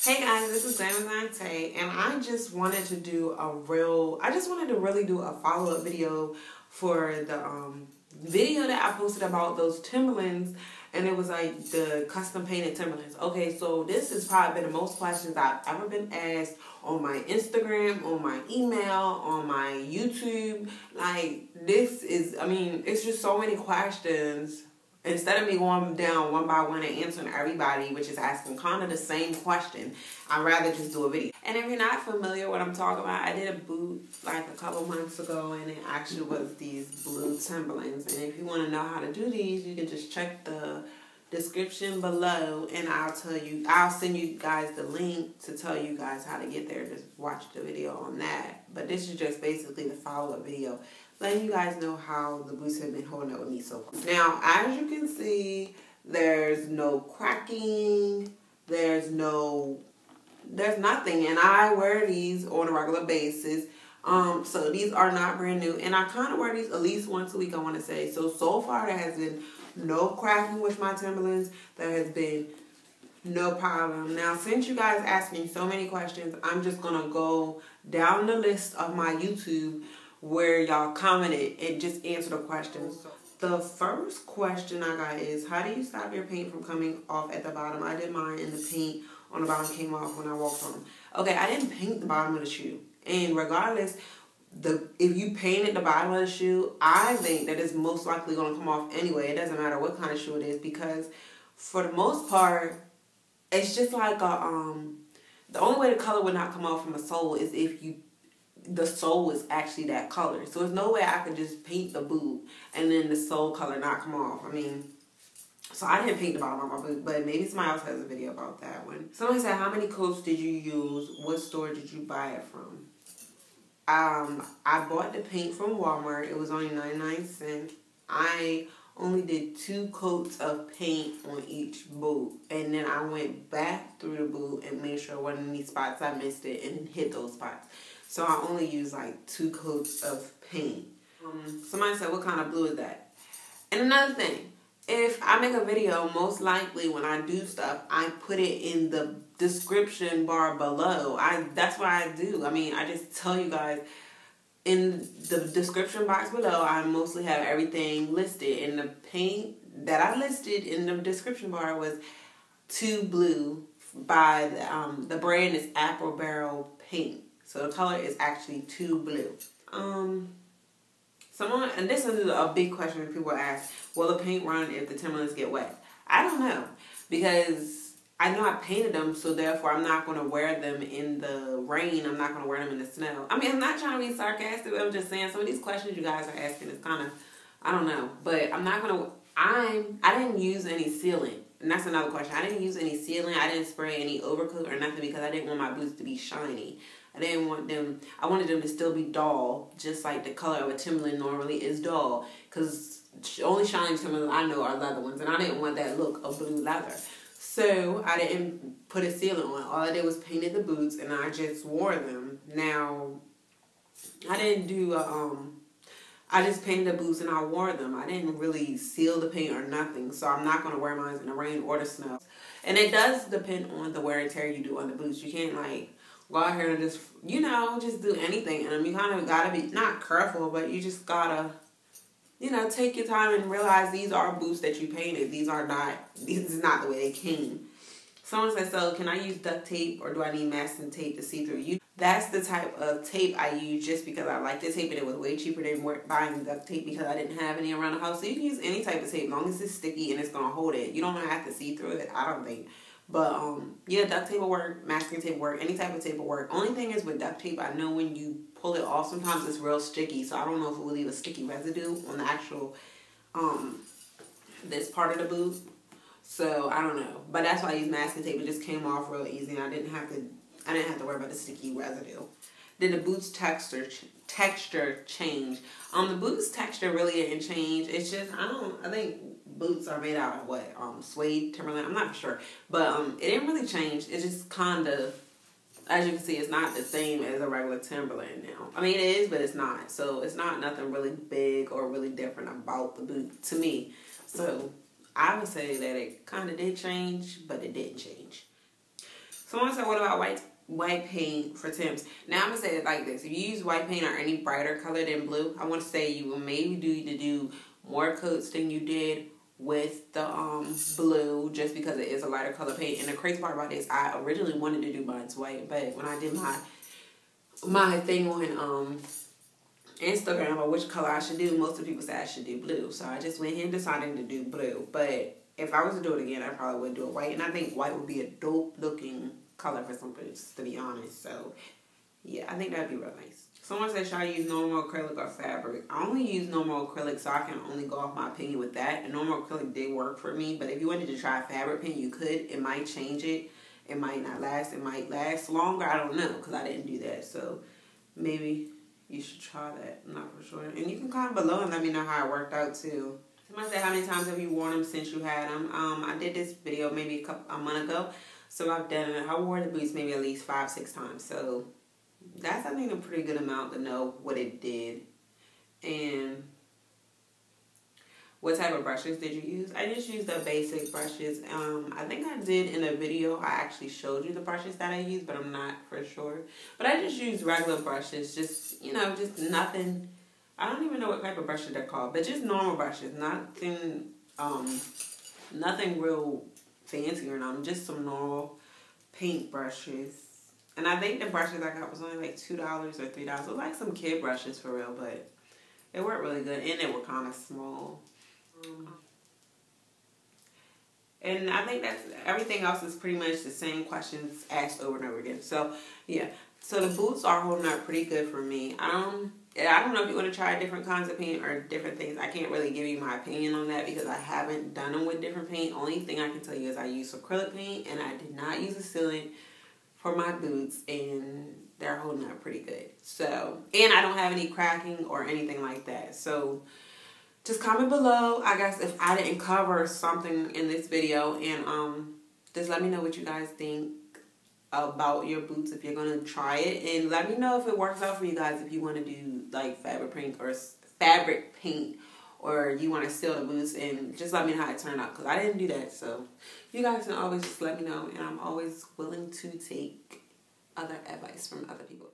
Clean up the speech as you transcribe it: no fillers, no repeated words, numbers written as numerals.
Hey guys, this is Tay, and I just wanted to do really do a follow-up video for the video that I posted about those Timberlands, and it was like the custom painted Timberlands. Okay, so this has probably been the most questions I've ever been asked on my Instagram, on my email, on my YouTube. Like, it's just so many questions. Instead of me going down one by one and answering everybody, which is asking kind of the same question, I'd rather just do a video. And if you're not familiar with what I'm talking about, I did a boot like a couple months ago, and it actually was these blue Timberlands. And if you want to know how to do these, you can just check the description below, and I'll send you guys the link to tell you guys how to get there. Just watch the video on that. But this is just basically the follow-up video, letting you guys know how the boots have been holding up with me so far. Now, as you can see, there's no cracking, there's nothing, and I wear these on a regular basis. So these are not brand new, and I kind of wear these at least once a week, I want to say. So far there has been no cracking with my Timberlands. There has been no problem. Now, since you guys asked me so many questions, I'm just going to go down the list of my YouTube where y'all commented and just answer the questions. The first question I got is, how do you stop your paint from coming off at the bottom? I did mine and the paint on the bottom came off when I walked on them. Okay, I didn't paint the bottom of the shoe. And regardless, if you painted the bottom of the shoe, I think that it's most likely going to come off anyway. It doesn't matter what kind of shoe it is, because for the most part, it's just like the only way the color would not come off from a sole is if the sole is actually that color. So there's no way I could just paint the boot and then the sole color not come off. So I didn't paint the bottom of my boot, but maybe somebody else has a video about that one. Somebody said, how many coats did you use? What store did you buy it from? I bought the paint from Walmart. It was only 99 cents. I only did 2 coats of paint on each boot, and then I went back through the boot and made sure there wasn't any spots I missed it and hit those spots. So I only used like 2 coats of paint. Somebody said, what kind of blue is that? And another thing, if I make a video, most likely when I do stuff, I put it in the description bar below. That's what I do. I just tell you guys in the description box below, I mostly have everything listed. And the paint that I listed in the description bar was 2 blue by the brand is Apple Barrel Paint. So the color is actually 2 blue. And this is a big question that people ask, will the paint run if the Timberlands get wet? I don't know, because I know I painted them, so therefore I'm not going to wear them in the rain. I'm not going to wear them in the snow. I'm not trying to be sarcastic, but I'm just saying some of these questions you guys are asking is kind of, I don't know. But I'm not going to, I didn't use any sealant. And that's another question. I didn't use any sealant. I didn't spray any overcoat or nothing because I didn't want my boots to be shiny. I wanted them to still be dull, just like the color of a Timberland normally is dull. Because the only shiny Timberlands I know are leather ones, and I didn't want that look of blue leather. So I didn't put a sealant on. All I did was painted the boots, and I just wore them. Now, I didn't do I just painted the boots and I wore them. I didn't really seal the paint or nothing, so I'm not going to wear mine in the rain or the snow. And it does depend on the wear and tear you do on the boots. You can't like go out here and just, just do anything. And you kind of got to be, not careful, but you just got to, take your time and realize these are boots that you painted. This is not the way they came. Someone said, so can I use duct tape or do I need masking tape to see through? That's the type of tape I use just because I like the tape, and it was way cheaper than buying duct tape because I didn't have any around the house. So you can use any type of tape as long as it's sticky and it's going to hold it. You don't have to see through it, I don't think. But, yeah, duct tape will work, masking tape will work, any type of tape will work. Only thing is with duct tape, I know when you pull it off, sometimes it's real sticky. So I don't know if it will leave a sticky residue on the actual, this part of the boot. So I don't know. But that's why I use masking tape. It just came off real easy, and I didn't have to worry about the sticky residue. Did the boots texture change? The boots texture really didn't change. It's just, I think boots are made out of what? Suede, Timberland? I'm not sure. But it didn't really change. It's just kind of, as you can see, it's not the same as a regular Timberland now. It is, but it's not. So it's not nothing really big or really different about the boot to me. So I would say that it kind of did change, but it didn't change. Someone said, what about white paint for Timbs? Now I'm gonna say it like this: if you use white paint or any brighter color than blue, I want to say you will maybe need to do more coats than you did with the blue, just because it is a lighter color paint. And the crazy part about this, I originally wanted to do mine's white, but when I did my thing on Instagram about which color I should do, most of the people said I should do blue. So I just went here and decided to do blue. But if I was to do it again, I probably would do it white. And I think white would be a dope looking color for some boots, to be honest. So yeah, I think that'd be real nice. Someone said, should I use normal acrylic or fabric? I only use normal acrylic, so I can only go off my opinion with that. And normal acrylic did work for me, but if you wanted to try fabric paint, you could. It might change it. It might not last. It might last longer. I don't know, because I didn't do that. So maybe you should try that. I'm not for sure. And you can comment below and let me know how it worked out too. Someone said, how many times have you worn them since you had them? I did this video maybe a month ago. So I've done it. I wore the boots maybe at least 5-6 times. So that's, I think, a pretty good amount to know what it did. And what type of brushes did you use? I just used the basic brushes. I think I did in a video, I actually showed you the brushes that I used, but I'm not for sure. But I just used regular brushes, just, you know, just nothing. I don't even know what type of brushes they're called, but just normal brushes. Nothing, nothing real fancy or nothing. Just some normal paint brushes. And I think the brushes I got was only like $2 or $3. It was like some kid brushes for real, but it worked really good. And they were kind of small. And I think that's everything else is pretty much the same questions asked over and over again. So yeah, so the boots are holding up pretty good for me. I don't know if you want to try different kinds of paint or different things. I can't really give you my opinion on that because I haven't done them with different paint. Only thing I can tell you is I used acrylic paint and I did not use a sealant for my boots, and they're holding up pretty good. So, and I don't have any cracking or anything like that. So just comment below, I guess, if I didn't cover something in this video, and just let me know what you guys think about your boots if you're going to try it, and let me know if it works out for you guys if you want to do like fabric paint or you want to seal the boots, and just let me know how it turned out because I didn't do that. So you guys can always just let me know, and I'm always willing to take other advice from other people.